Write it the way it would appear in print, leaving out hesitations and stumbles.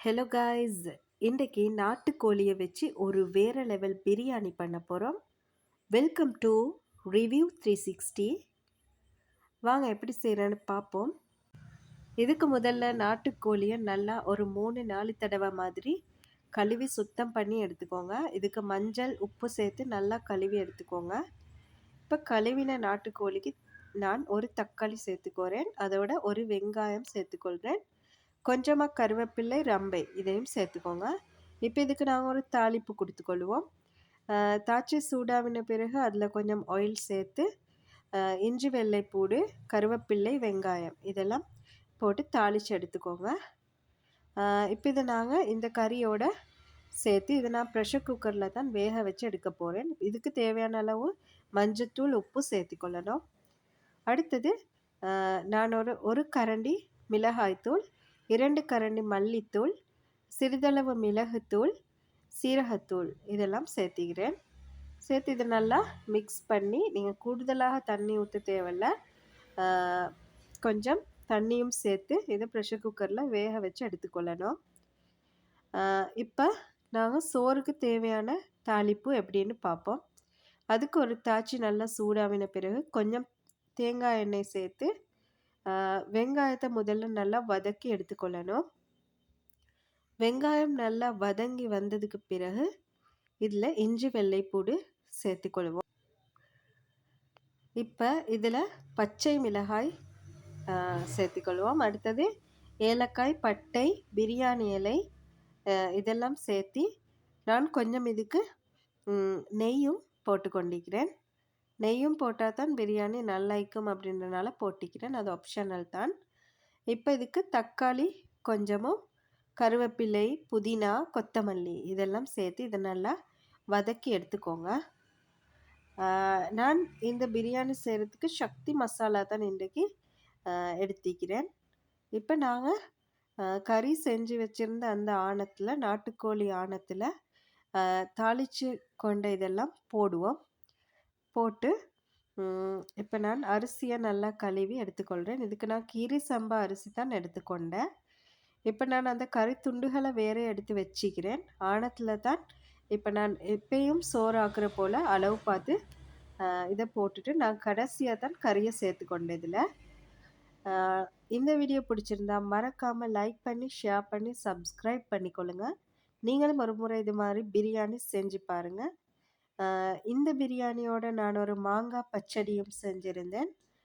Hello guys, இன்றைக்கி நாட்டுக்கோழியை வச்சு ஒரு வேறு லெவல் பிரியாணி பண்ண போகிறோம். Welcome to review 360. வாங்க எப்படி செய்கிறேன்னு பார்ப்போம். இதுக்கு முதல்ல நாட்டுக்கோழியை நல்லா ஒரு 3-4 தடவை மாதிரி கழுவி சுத்தம் பண்ணி எடுத்துக்கோங்க. இதுக்கு மஞ்சள் உப்பு சேர்த்து நல்லா கழுவி எடுத்துக்கோங்க. இப்போ கழுவின நாட்டுக்கோழிக்கு நான் ஒரு தக்காளி சேர்த்துக்கோறேன், அதோட ஒரு வெங்காயம் சேர்த்துக்கொள்கிறேன், கொஞ்சமாக கருவேப்பிள்ளை, ரம்பை இதையும் சேர்த்துக்கோங்க. இப்போ இதுக்கு நாங்கள் ஒரு தாளிப்பு கொடுத்துக்கொள்வோம். தாச்சி சூடாவின பிறகு அதில் கொஞ்சம் ஆயில் சேர்த்து இஞ்சி வெள்ளைப்பூடு, கருவேப்பிள்ளை, வெங்காயம் இதெல்லாம் போட்டு தாளித்து எடுத்துக்கோங்க. இப்போ இதை நாங்கள் இந்த கறியோட சேர்த்து இதை நான் ப்ரெஷர் குக்கரில் தான் வேக வச்சு எடுக்க போகிறேன். இதுக்கு தேவையான அளவு மஞ்சத்தூள், உப்பு சேர்த்துக்கொள்ளணும். அடுத்தது நான் ஒரு கரண்டி மிளகாய்த்தூள், 2 கரண்டி மல்லித்தூள், சிறிதளவு மிளகுத்தூள், சீரகத்தூள் இதெல்லாம் சேர்த்துக்கிறேன். சேர்த்து இதை நல்லா மிக்ஸ் பண்ணி, நீங்கள் கூடுதலாக தண்ணி ஊற்ற தேவையில்ல, கொஞ்சம் தண்ணியும் சேர்த்து இதை ப்ரெஷர் குக்கரில் வேக வச்சு எடுத்துக்கொள்ளணும். இப்போ நாங்கள் சோறுக்கு தேவையான தாளிப்பு எப்படின்னு பார்ப்போம். அதுக்கு ஒரு தாச்சி நல்லா சூடாவின பிறகு கொஞ்சம் தேங்காய் எண்ணெய் சேர்த்து வெங்காயத்தை முதல்ல நல்லா வதக்கி எடுத்துக்கொள்ளணும். வெங்காயம் நல்லா வதங்கி வந்ததுக்கு பிறகு இதில் இஞ்சி வெள்ளைப்பூடு சேர்த்துக்கொள்வோம். இப்போ இதில் பச்சை மிளகாய் சேர்த்துக்கொள்வோம். அடுத்தது ஏலக்காய், பட்டை, பிரியாணி இலை இதெல்லாம் சேர்த்து நான் கொஞ்சம் இதுக்கு நெய்யும் போட்டு கொண்டிருக்கிறேன். நெய்யும் போட்டால் தான் பிரியாணி நல்லா இருக்கும் அப்படின்றனால போட்டிக்கிறேன், அது ஆப்ஷனல் தான். இப்போ இதுக்கு தக்காளி, கொஞ்சமும் கருவேப்பிலை, புதினா, கொத்தமல்லி இதெல்லாம் சேர்த்து இதை நல்லா வதக்கி எடுத்துக்கோங்க. நான் இந்த பிரியாணி செய்கிறதுக்கு சக்தி மசாலா தான் இன்றைக்கி எடுத்துக்கிறேன். இப்போ நாங்கள் கறி செஞ்சு வச்சுருந்த அந்த ஆணத்தில், நாட்டுக்கோழி ஆணத்தில் தாளித்து கொண்ட இதெல்லாம் போடுவோம். போட்டு இப்போ நான் அரிசியை நல்லா கழுவி எடுத்துக்கொள்கிறேன். இதுக்கு நான் கீரி சம்பா அரிசி தான் எடுத்துக்கொண்டேன். இப்போ நான் அந்த கறி துண்டுகளை வேறே எடுத்து வச்சுக்கிறேன். ஆணத்தில் தான் இப்போ நான் எப்பயும் சோறு ஆக்குற போல் அளவு பார்த்து இதை போட்டுட்டு நான் கடைசியாக தான் கறியை சேர்த்துக்கொண்டேன். இதில் இந்த வீடியோ பிடிச்சிருந்தா மறக்காமல் லைக் பண்ணி, ஷேர் பண்ணி, சப்ஸ்கிரைப் பண்ணிக்கொள்ளுங்க. நீங்களும் ஒரு முறை இது மாதிரி பிரியாணி செஞ்சு பாருங்கள். இந்த பிரியாணியோட நான் ஒரு மாங்காய் பச்சடியும் செஞ்சுருந்தேன்.